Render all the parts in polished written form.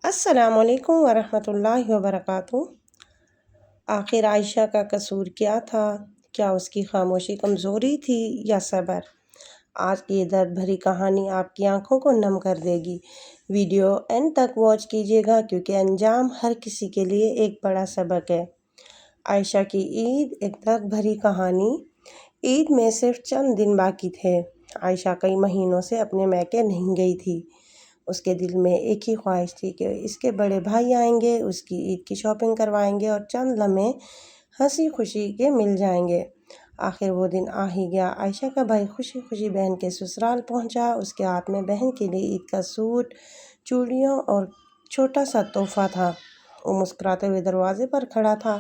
السلام علیکم ورحمۃ اللہ وبرکاتہ۔ آخر عائشہ کا قصور کیا تھا؟ کیا اس کی خاموشی کمزوری تھی یا صبر؟ آج کی یہ درد بھری کہانی آپ کی آنکھوں کو نم کر دے گی۔ ویڈیو اینڈ تک واچ کیجیے گا کیونکہ انجام ہر کسی کے لیے ایک بڑا سبق ہے۔ عائشہ کی عید، ایک درد بھری کہانی۔ عید میں صرف چند دن باقی تھے۔ عائشہ کئی مہینوں سے اپنے میکے نہیں گئی تھی۔ اس کے دل میں ایک ہی خواہش تھی کہ اس کے بڑے بھائی آئیں گے، اس کی عید کی شاپنگ کروائیں گے اور چند لمحے ہنسی خوشی کے مل جائیں گے۔ آخر وہ دن آ ہی گیا۔ عائشہ کا بھائی خوشی خوشی بہن کے سسرال پہنچا۔ اس کے ہاتھ میں بہن کے لیے عید کا سوٹ، چوڑیاں اور چھوٹا سا تحفہ تھا۔ وہ مسکراتے ہوئے دروازے پر کھڑا تھا،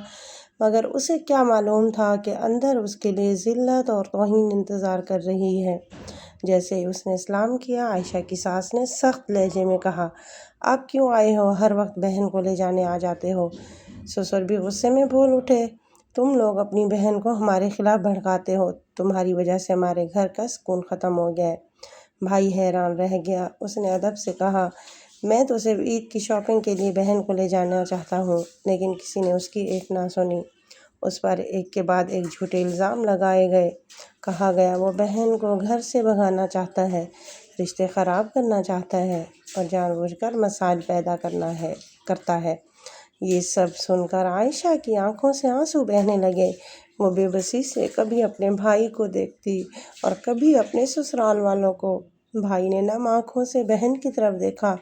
مگر اسے کیا معلوم تھا کہ اندر اس کے لیے ذلت اور توہین انتظار کر رہی ہے۔ جیسے ہی اس نے سلام کیا، عائشہ کی ساس نے سخت لہجے میں کہا، آپ کیوں آئے ہو؟ ہر وقت بہن کو لے جانے آ جاتے ہو۔ سسر بھی غصے میں بول اٹھے، تم لوگ اپنی بہن کو ہمارے خلاف بھڑکاتے ہو، تمہاری وجہ سے ہمارے گھر کا سکون ختم ہو گیا ہے۔ بھائی حیران رہ گیا۔ اس نے ادب سے کہا، میں تو صرف عید کی شاپنگ کے لیے بہن کو لے جانا چاہتا ہوں، لیکن کسی نے اس کی ایک نہ سنی۔ اس پر ایک کے بعد ایک جھوٹے الزام لگائے گئے۔ کہا گیا وہ بہن کو گھر سے بھگانا چاہتا ہے، رشتے خراب کرنا چاہتا ہے اور جان بوجھ کر مسائل پیدا کرتا ہے۔ یہ سب سن کر عائشہ کی آنکھوں سے آنسو بہنے لگے۔ وہ بے بسی سے کبھی اپنے بھائی کو دیکھتی اور کبھی اپنے سسرال والوں کو۔ بھائی نے نم آنکھوں سے بہن کی طرف دیکھا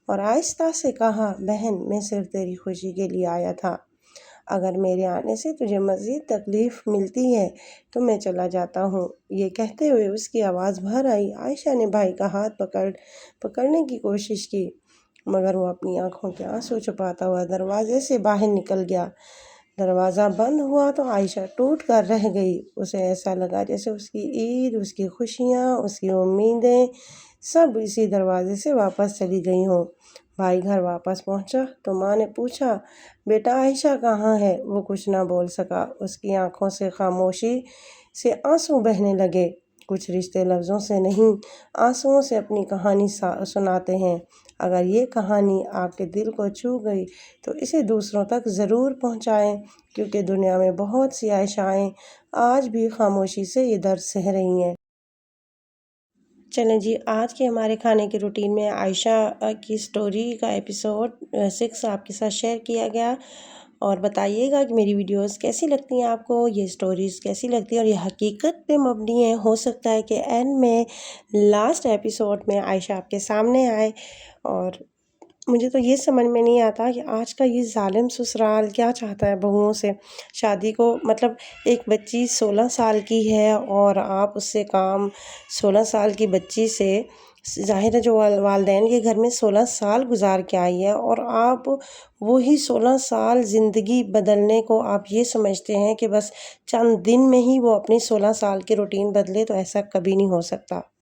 اور آہستہ سے کہا، بہن میں صرف تیری خوشی کے لیے آیا تھا، اگر میرے آنے سے تجھے مزید تکلیف ملتی ہے تو میں چلا جاتا ہوں۔ یہ کہتے ہوئے اس کی آواز بھر آئی۔ عائشہ نے بھائی کا ہاتھ پکڑنے کی کوشش کی، مگر وہ اپنی آنکھوں کے آنسو چھپاتا ہوا دروازے سے باہر نکل گیا۔ دروازہ بند ہوا تو عائشہ ٹوٹ کر رہ گئی۔ اسے ایسا لگا جیسے اس کی عید، اس کی خوشیاں، اس کی امیدیں سب اسی دروازے سے واپس چلی گئی ہوں۔ بھائی گھر واپس پہنچا تو ماں نے پوچھا، بیٹا عائشہ کہاں ہے؟ وہ کچھ نہ بول سکا۔ اس کی آنکھوں سے خاموشی سے آنسو بہنے لگے۔ کچھ رشتے لفظوں سے نہیں، آنسوؤں سے اپنی کہانی سناتے ہیں۔ اگر یہ کہانی آپ کے دل کو چھو گئی تو اسے دوسروں تک ضرور پہنچائیں، کیونکہ دنیا میں بہت سی عائشائیں آج بھی خاموشی سے یہ درد سہ رہی ہیں۔ چلیں جی، آج کے ہمارے کھانے کی روٹین میں عائشہ کی سٹوری کا ایپیسوڈ 6 آپ کے ساتھ شیئر کیا گیا، اور بتائیے گا کہ میری ویڈیوز کیسی لگتی ہیں آپ کو، یہ سٹوریز کیسی لگتی ہیں، اور یہ حقیقت پہ مبنی ہے۔ ہو سکتا ہے کہ اینڈ میں لاسٹ ایپیسوڈ میں عائشہ آپ کے سامنے آئے، اور مجھے تو یہ سمجھ میں نہیں آتا کہ آج کا یہ ظالم سسرال کیا چاہتا ہے بہوؤں سے۔ شادی کو مطلب ایک بچی 16 سال کی ہے اور آپ اس سے 16 سال کی بچی سے، ظاہر ہے جو والدین کے گھر میں 16 سال گزار کے آئی ہے، اور آپ وہی 16 سال زندگی بدلنے کو آپ یہ سمجھتے ہیں کہ بس چند دن میں ہی وہ اپنی 16 سال کی روٹین بدلے، تو ایسا کبھی نہیں ہو سکتا۔